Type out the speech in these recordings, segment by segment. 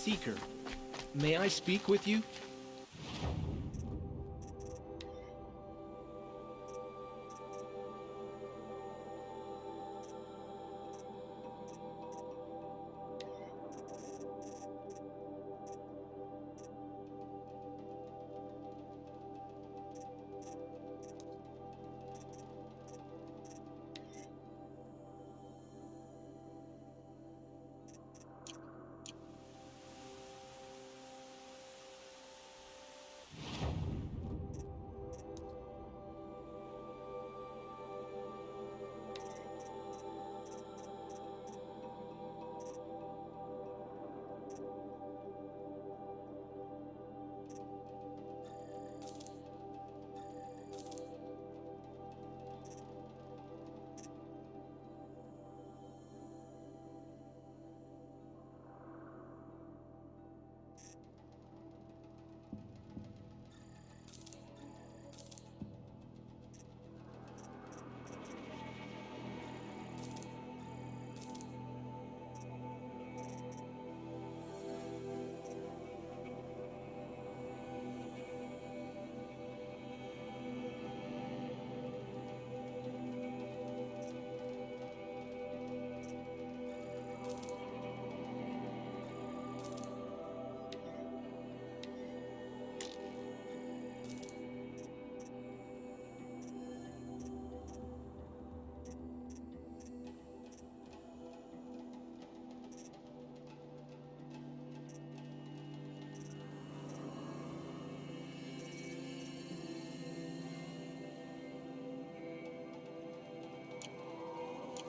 Seeker. May I speak with you?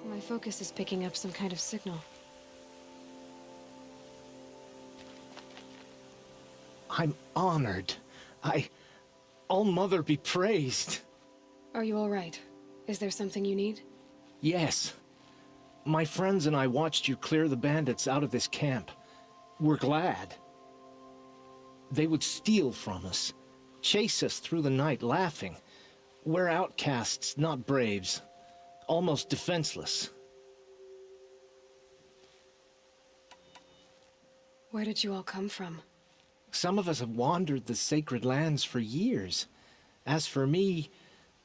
My focus is picking up some kind of signal. I'm honored. All-Mother be praised. Are you all right? Is there something you need? Yes. My friends and I watched you clear the bandits out of this camp. We're glad. They would steal from us, chase us through the night laughing. We're outcasts, not braves. Almost defenseless. Where did you all come from? Some of us have wandered the sacred lands for years. As for me,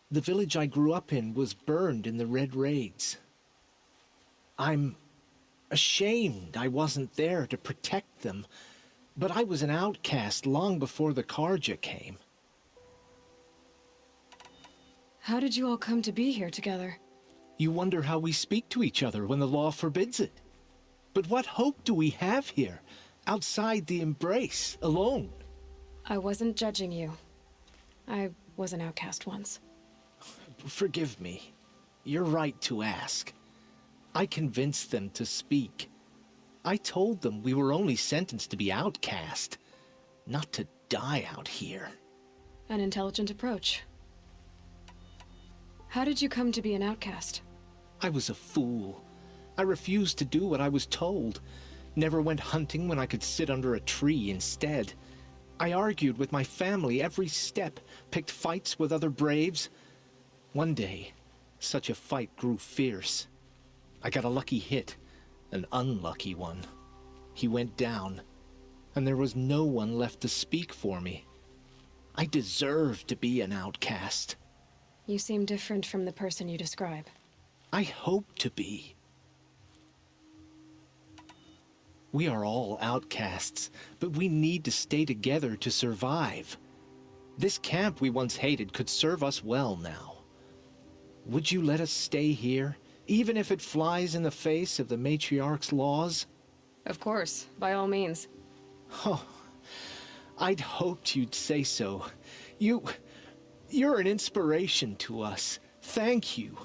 the village I grew up in was burned in the Red Raids. I'm ashamed I wasn't there to protect them, but I was an outcast long before the Carja came. How did you all come to be here together? You wonder how we speak to each other when the law forbids it. But what hope do we have here, outside the embrace, alone? I wasn't judging you. I was an outcast once. Forgive me. You're right to ask. I convinced them to speak. I told them we were only sentenced to be outcast, not to die out here. An intelligent approach. How did you come to be an outcast? I was a fool. I refused to do what I was told. Never went hunting when I could sit under a tree instead. I argued with my family every step, picked fights with other braves. One day, such a fight grew fierce. I got a lucky hit, an unlucky one. He went down, and there was no one left to speak for me. I deserved to be an outcast. You seem different from the person you describe. I hope to be. We are all outcasts, but we need to stay together to survive. This camp we once hated could serve us well now. Would you let us stay here, even if it flies in the face of the Matriarch's laws? Of course, by all means. Oh, I'd hoped you'd say so. You're an inspiration to us. Thank you.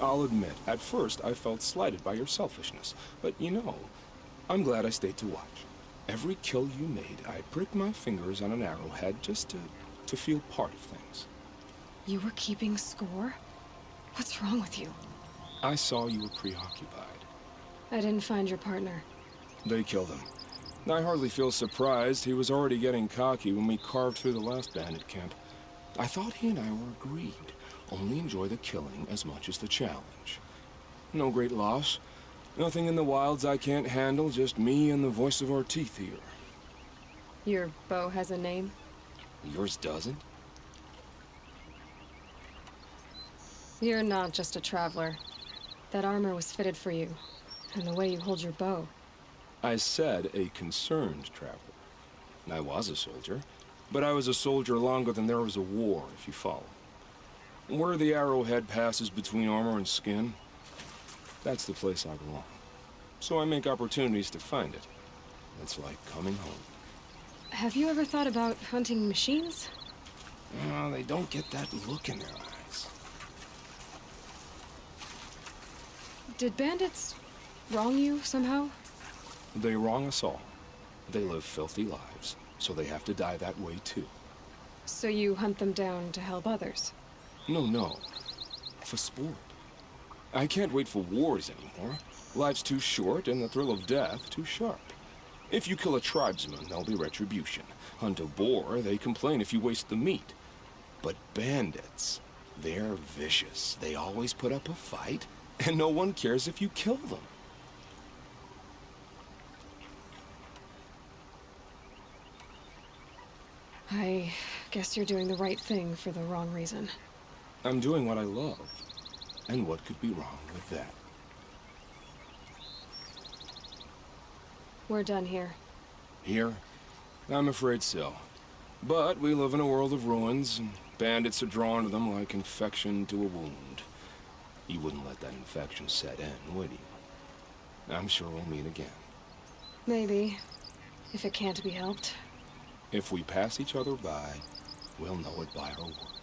I'll admit, at first I felt slighted by your selfishness, but you know, I'm glad I stayed to watch. Every kill you made, I pricked my fingers on an arrowhead just to feel part of things. You were keeping score? What's wrong with you? I saw you were preoccupied. I didn't find your partner. They killed him. I hardly feel surprised. He was already getting cocky when we carved through the last bandit camp. I thought he and I were agreed. Only enjoy the killing as much as the challenge. No great loss. Nothing in the wilds I can't handle, just me and the voice of our teeth here. Your bow has a name? Yours doesn't? You're not just a traveler. That armor was fitted for you, and the way you hold your bow. I said a concerned traveler. I was a soldier, but I was a soldier longer than there was a war, if you follow. Where the arrowhead passes between armor and skin, that's the place I belong. So I make opportunities to find it. It's like coming home. Have you ever thought about hunting machines? Oh, they don't get that look in their eyes. Did bandits wrong you somehow? They wrong us all. They live filthy lives, so they have to die that way too. So you hunt them down to help others? No. For sport. I can't wait for wars anymore. Life's too short and the thrill of death too sharp. If you kill a tribesman, there'll be retribution. Hunt a boar, they complain if you waste the meat. But bandits, they're vicious. They always put up a fight, and no one cares if you kill them. I guess you're doing the right thing for the wrong reason. I'm doing what I love. And what could be wrong with that? We're done here. Here? I'm afraid so. But we live in a world of ruins, and bandits are drawn to them like infection to a wound. You wouldn't let that infection set in, would you? I'm sure we'll meet again. Maybe. If it can't be helped. If we pass each other by, we'll know it by our work.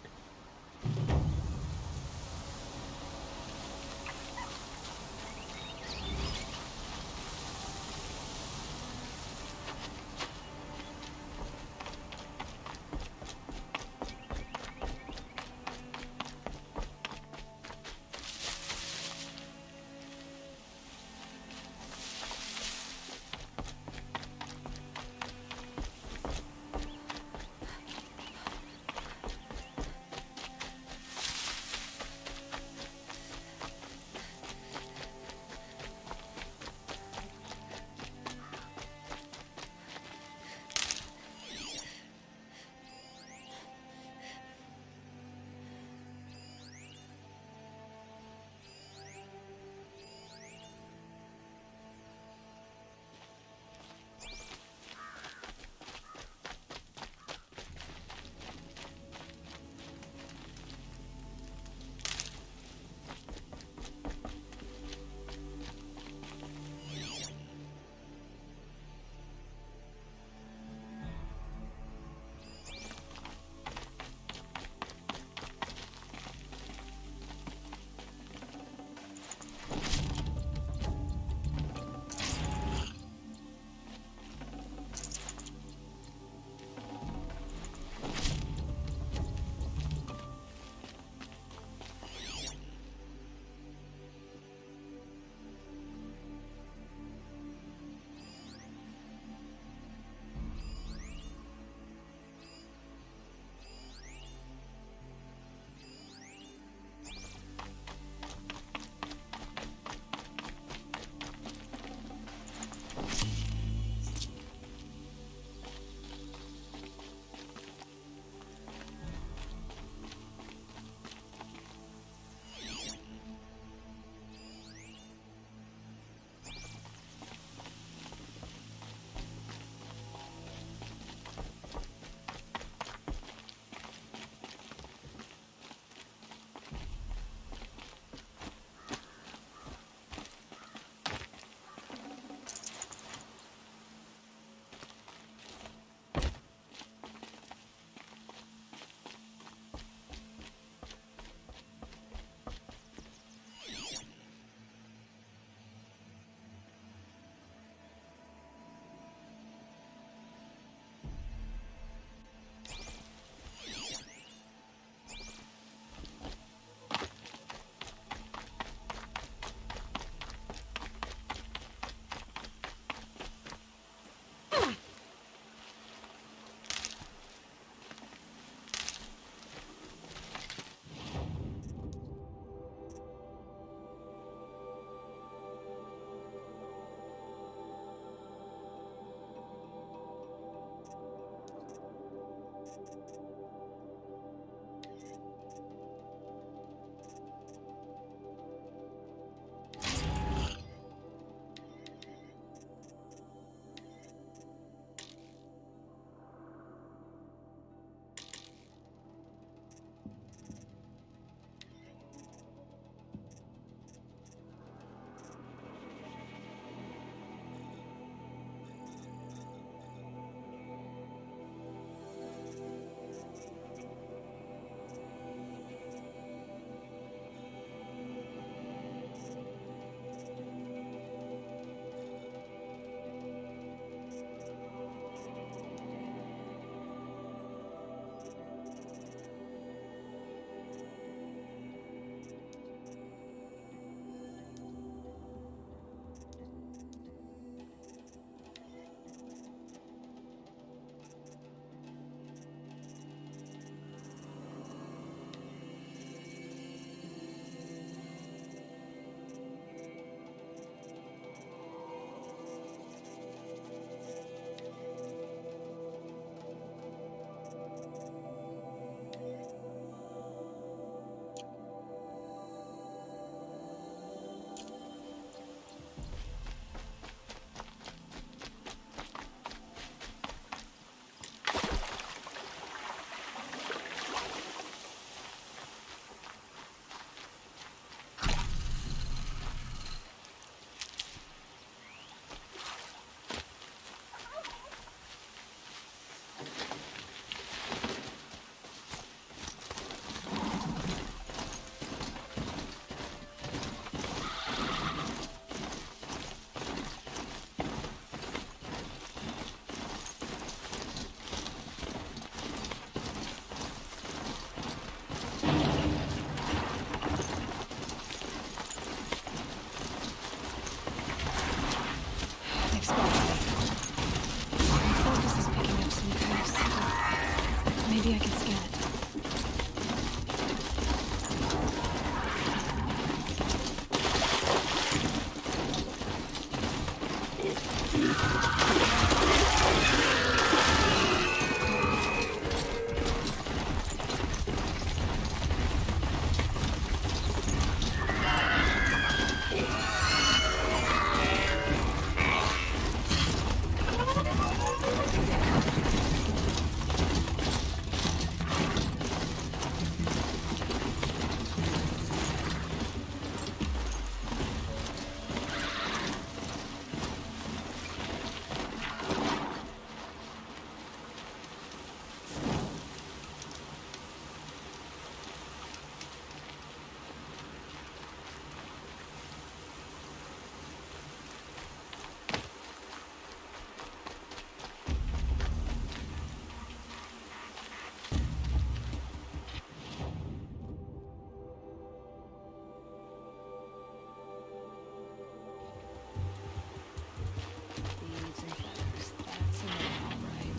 Beads and feathers. That's enough, all right.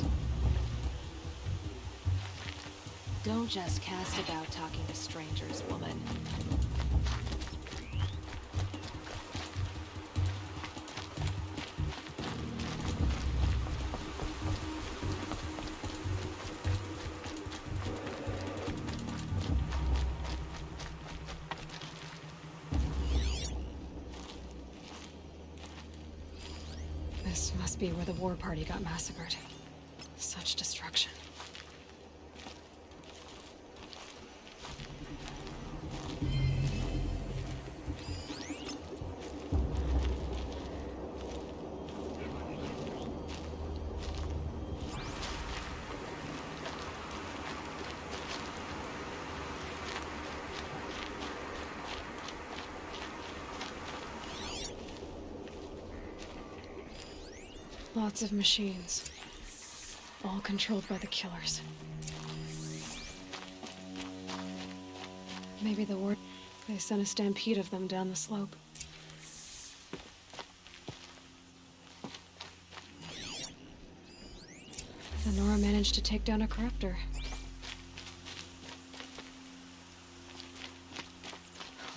Don't just cast about talking to strangers, woman. This must be where the war party got massacred. Such destruction. Lots of machines. All controlled by the killers. Maybe the war... They sent a stampede of them down the slope. The Nora managed to take down a corruptor.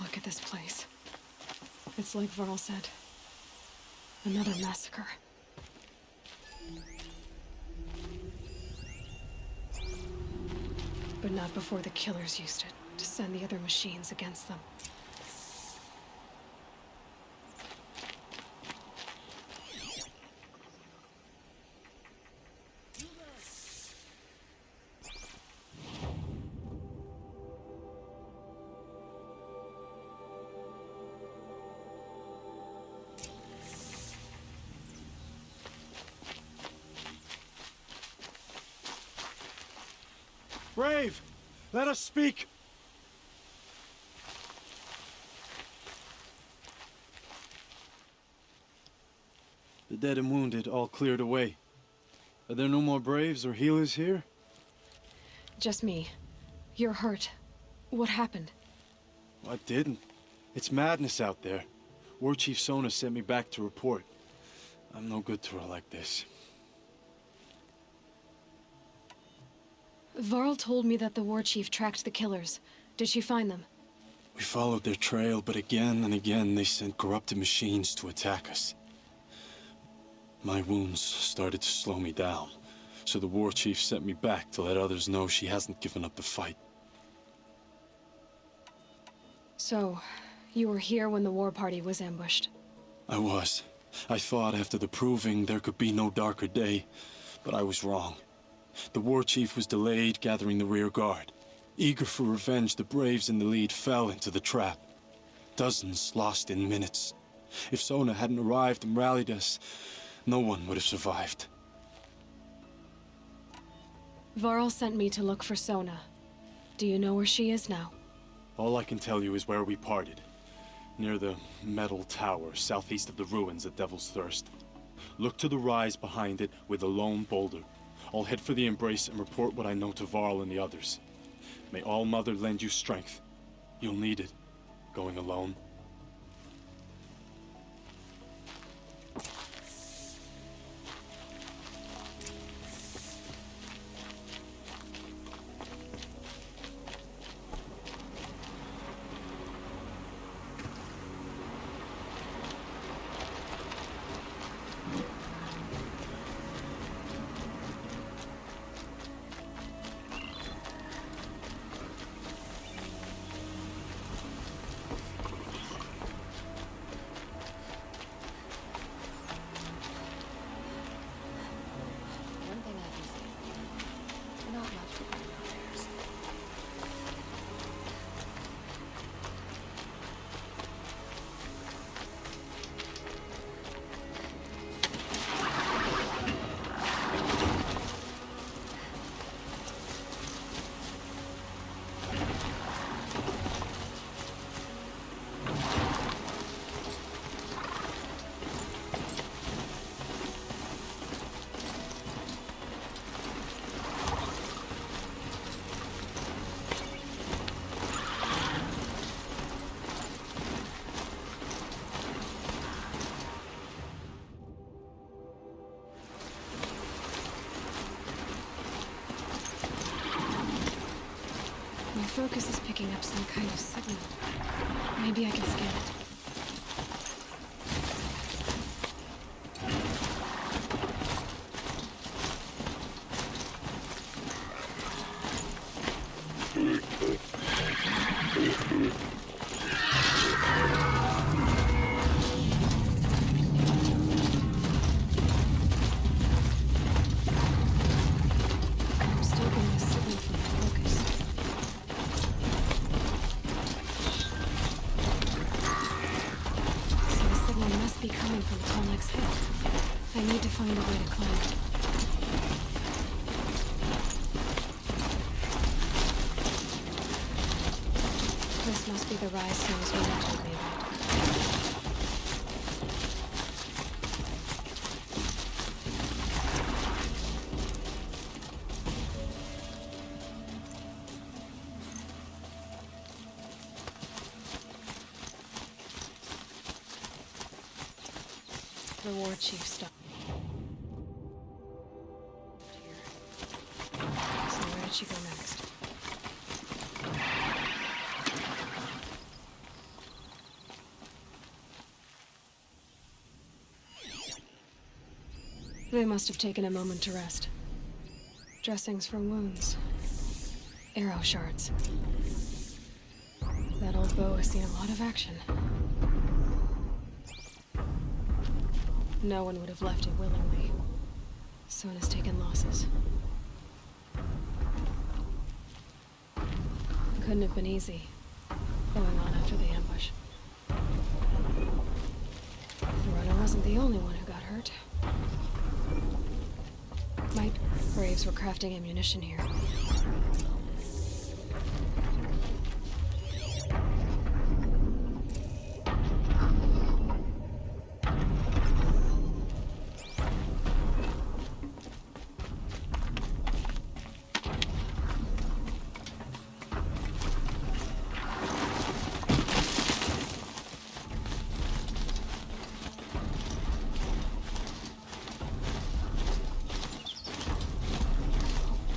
Look at this place. It's like Varl said. Another massacre. But not before the killers used it to send the other machines against them. Brave! Let us speak! The dead and wounded all cleared away. Are there no more Braves or healers here? Just me. You're hurt. What happened? I didn't. It's madness out there. War Chief Sona sent me back to report. I'm no good to her like this. Varl told me that the war chief tracked the killers. Did she find them? We followed their trail, but again and again they sent corrupted machines to attack us. My wounds started to slow me down, so the war chief sent me back to let others know she hasn't given up the fight. So, you were here when the war party was ambushed? I was. I thought after the proving there could be no darker day, but I was wrong. The war chief was delayed gathering the rear guard. Eager for revenge, the Braves in the lead fell into the trap. Dozens lost in minutes. If Sona hadn't arrived and rallied us, no one would have survived. Varl sent me to look for Sona. Do you know where she is now? All I can tell you is where we parted. Near the metal tower, southeast of the ruins at Devil's Thirst. Look to the rise behind it with a lone boulder. I'll head for the Embrace and report what I know to Varl and the others. May All Mother lend you strength. You'll need it, going alone. focus is picking up some kind of signal. Maybe I can scan it. I'm still getting a signal from the focus. So the signal must be coming from Tolmec's head. I need to find a way to climb it. This must be the rise stones Rena told me about. The war chief stuff. Here. So where did she go next? They must have taken a moment to rest. Dressings for wounds. Arrow shards. That old bow has seen a lot of action. No one would have left it willingly. Sona's taken losses. Couldn't have been easy, going on after the ambush. Rona wasn't the only one who got hurt. My braves were crafting ammunition here.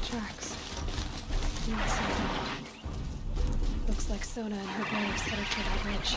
Tracks. Not so bad. Looks like Sona and her braves headed for that ridge.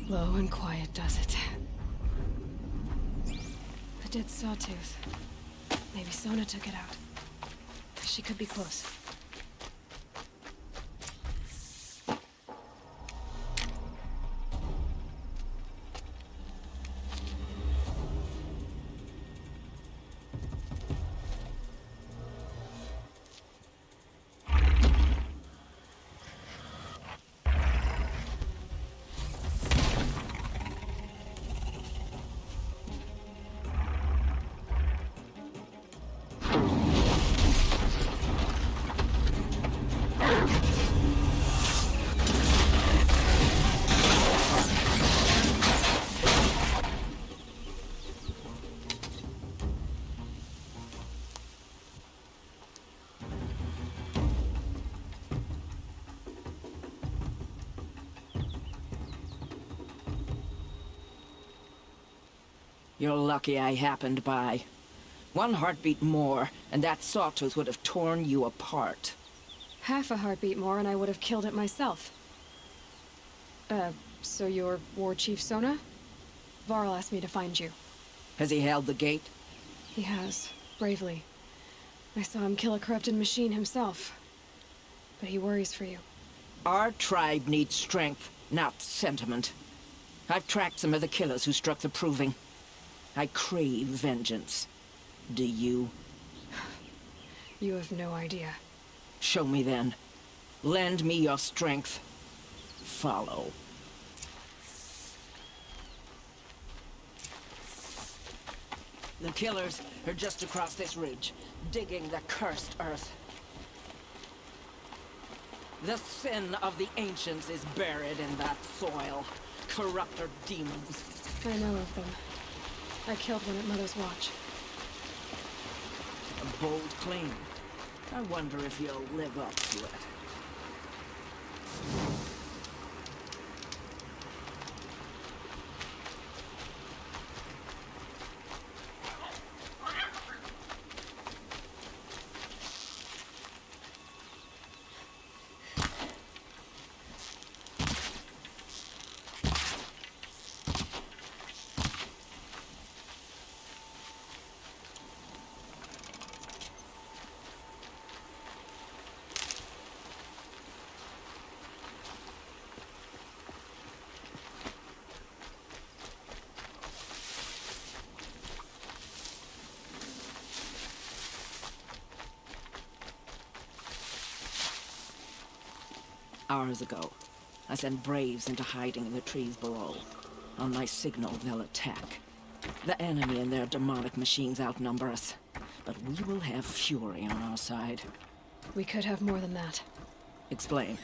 Low and quiet does it. The dead sawtooth. Maybe Sona took it out. She could be close. You're lucky I happened by. One heartbeat more, and that sawtooth would have torn you apart. Half a heartbeat more and I would have killed it myself. So you're War Chief Sona? Varl asked me to find you. Has he held the gate? He has, bravely. I saw him kill a corrupted machine himself. But he worries for you. Our tribe needs strength, not sentiment. I've tracked some of the killers who struck the Proving. I crave vengeance. Do you? You have no idea. Show me then. Lend me your strength. Follow. The killers are just across this ridge, digging the cursed earth. The sin of the ancients is buried in that soil. Corrupter demons. I know of them. I killed one at Mother's Watch. A bold claim. I wonder if you'll live up to it. Hours ago, I sent Braves into hiding in the trees below. On my signal, they'll attack. The enemy and their demonic machines outnumber us, but we will have fury on our side. We could have more than that. Explain.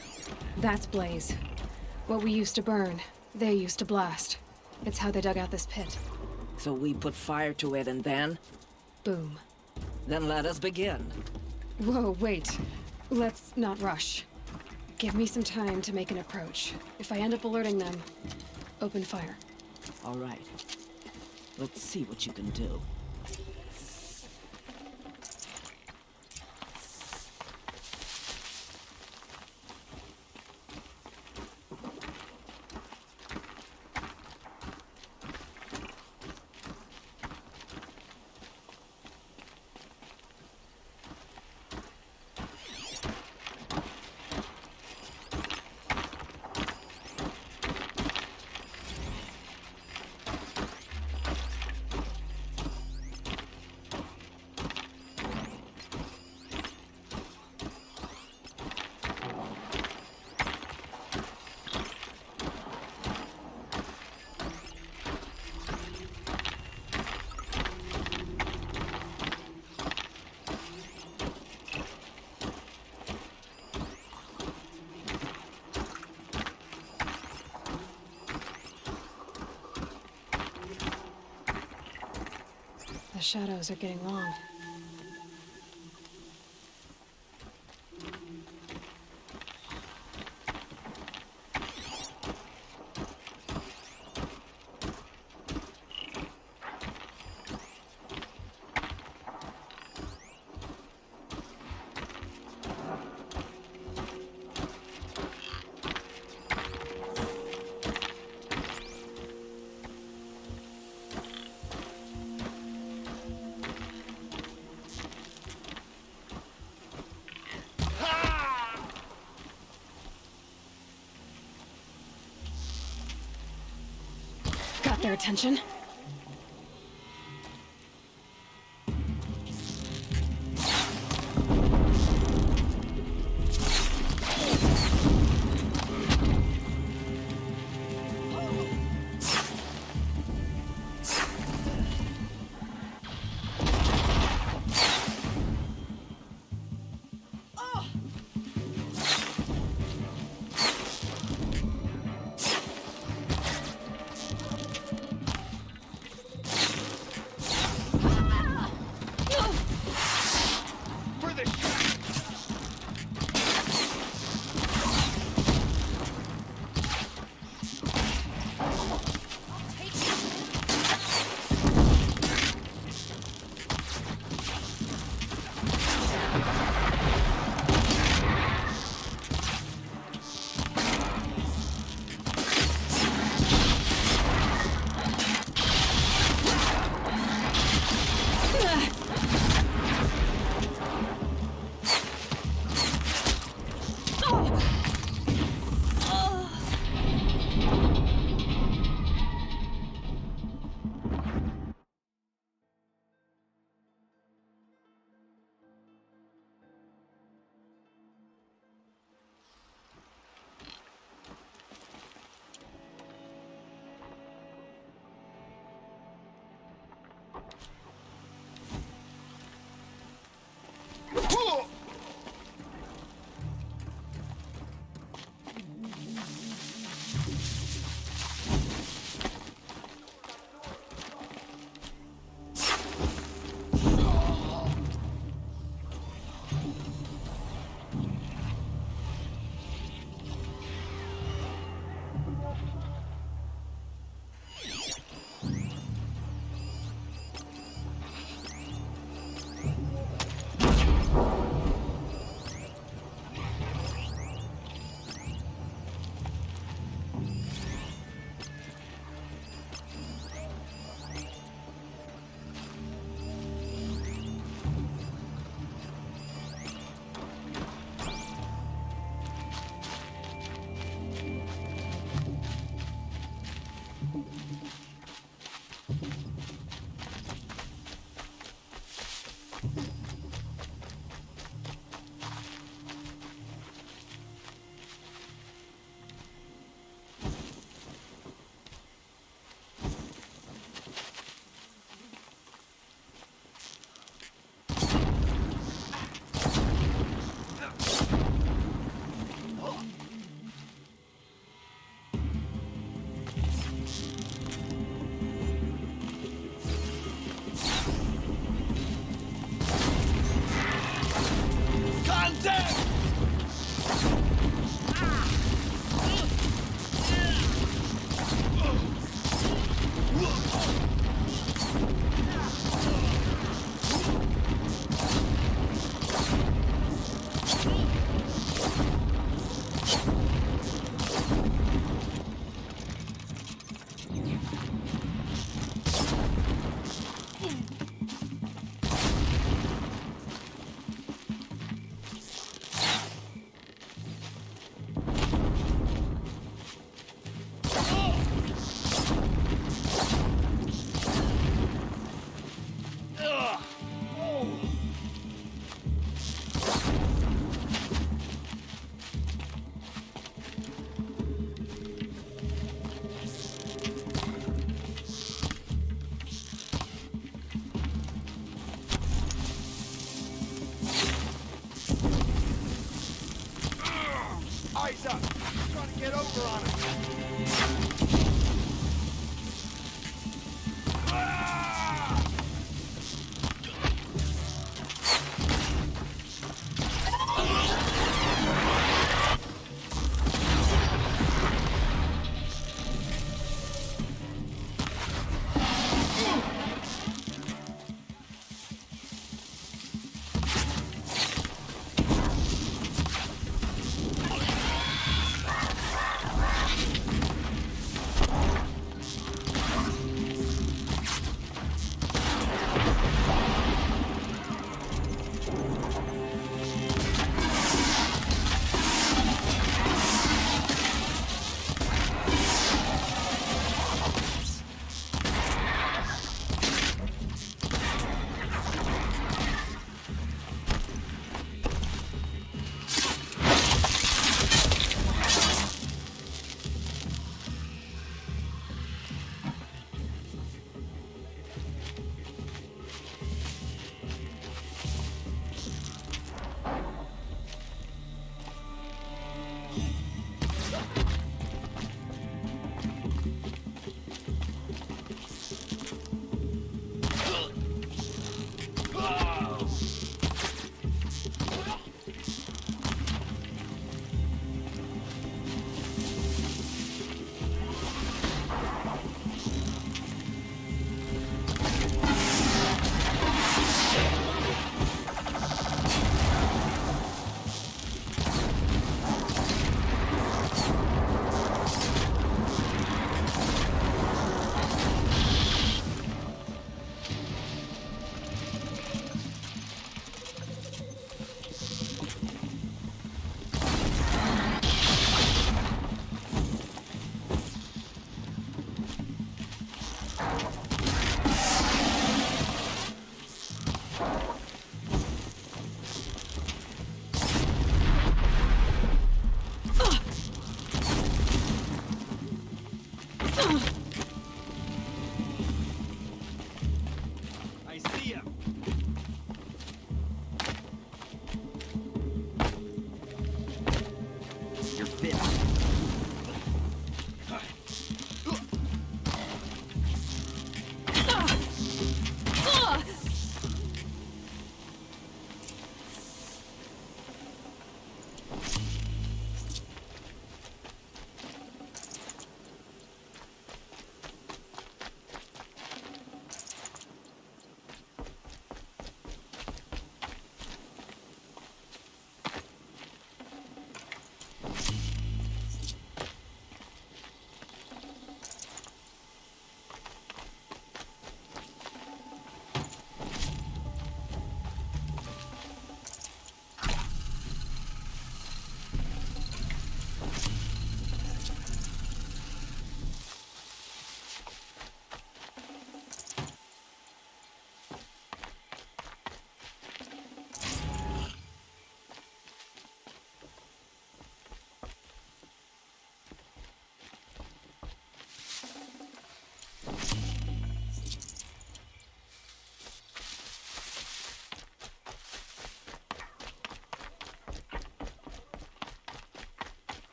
That's Blaze. What we used to burn, they used to blast. It's how they dug out this pit. So we put fire to it and then? Boom. Then let us begin. Whoa, wait. Let's not rush. Give me some time to make an approach. If I end up alerting them, open fire. All right. Let's see what you can do. The shadows are getting long. Got their attention. I see ya. You're fit.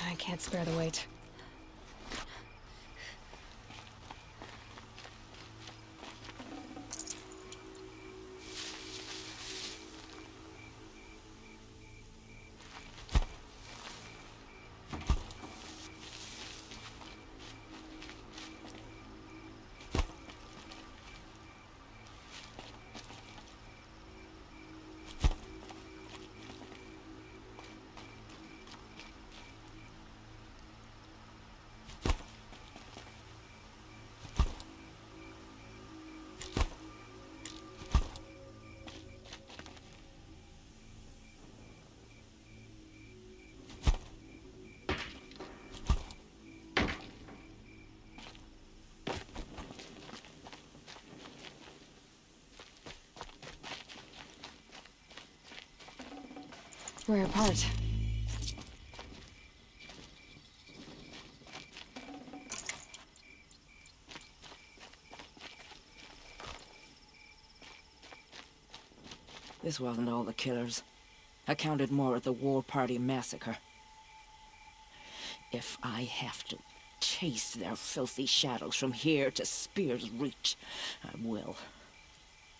I can't spare the weight. We're apart. This wasn't all the killers. I counted more at the War Party massacre. If I have to chase their filthy shadows from here to Spear's Reach, I will.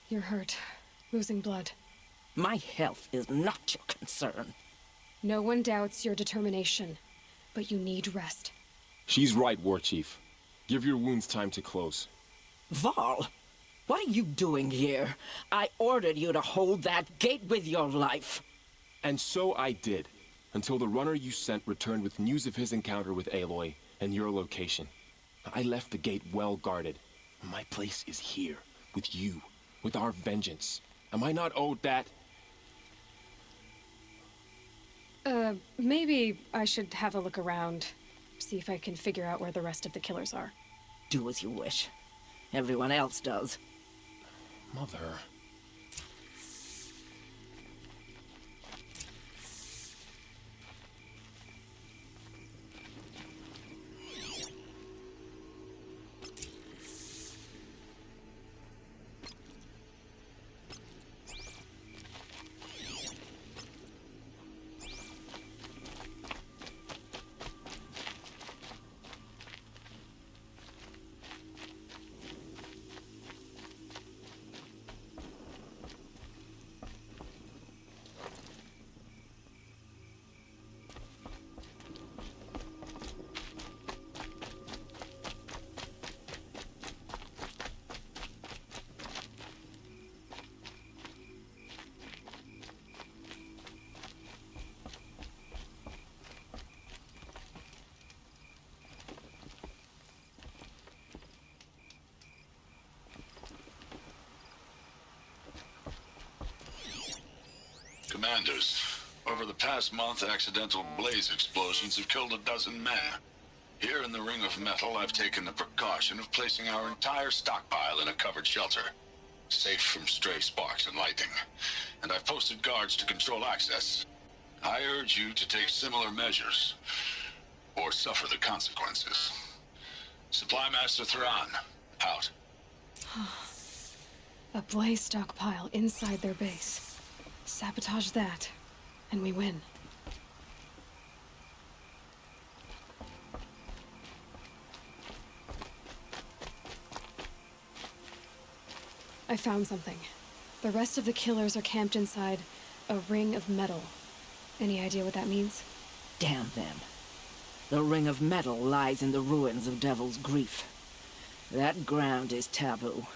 You're hurt. Losing blood. My health is not your concern. No one doubts your determination, but you need rest. She's right, War Chief. Give your wounds time to close. Varl, what are you doing here? I ordered you to hold that gate with your life. And so I did, until the runner you sent returned with news of his encounter with Aloy and your location. I left the gate well guarded. My place is here, with you, with our vengeance. Am I not owed that? Maybe I should have a look around. See if I can figure out where the rest of the killers are. Do as you wish. Everyone else does. Mother. Commanders, over the past month, accidental blaze explosions have killed a dozen men. Here in the Ring of Metal, I've taken the precaution of placing our entire stockpile in a covered shelter, safe from stray sparks and lightning. And I've posted guards to control access. I urge you to take similar measures, or suffer the consequences. Supply Master Thrawn, out. A blaze stockpile inside their base. Sabotage that, and we win. I found something. The rest of the killers are camped inside a ring of metal. Any idea what that means? Damn them. The Ring of Metal lies in the ruins of Devil's Grief. That ground is taboo.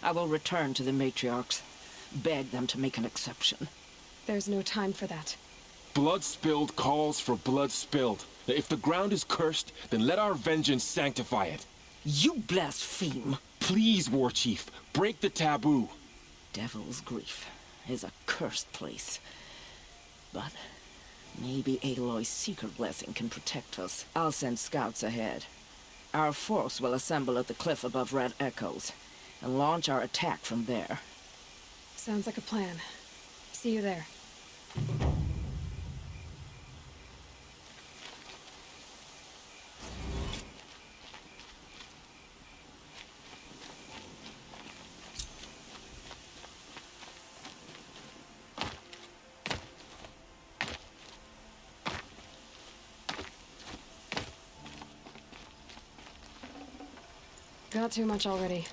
I will return to the matriarchs, beg them to make an exception. There's no time for that. Blood spilled calls for blood spilled. If the ground is cursed, then let our vengeance sanctify it. You blaspheme! Please, War Chief, break the taboo. Devil's Grief is a cursed place. But maybe Aloy's secret blessing can protect us. I'll send scouts ahead. Our force will assemble at the cliff above Red Echoes, and launch our attack from there. Sounds like a plan. See you there. Got too much already.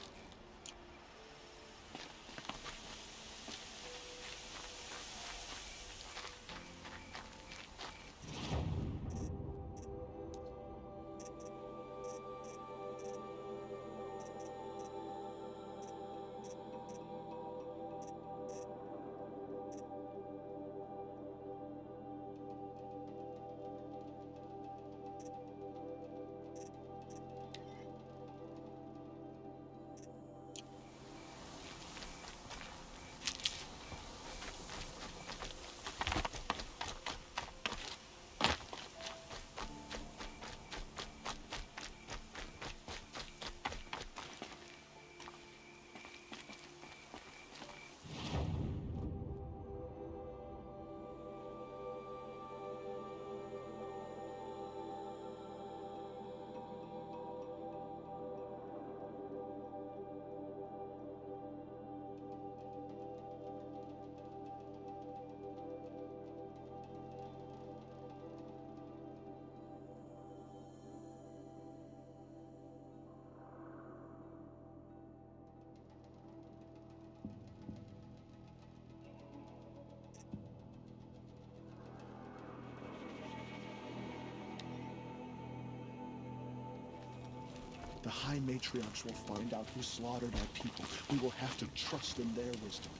The High Matriarchs will find out who slaughtered our people. We will have to trust in their wisdom.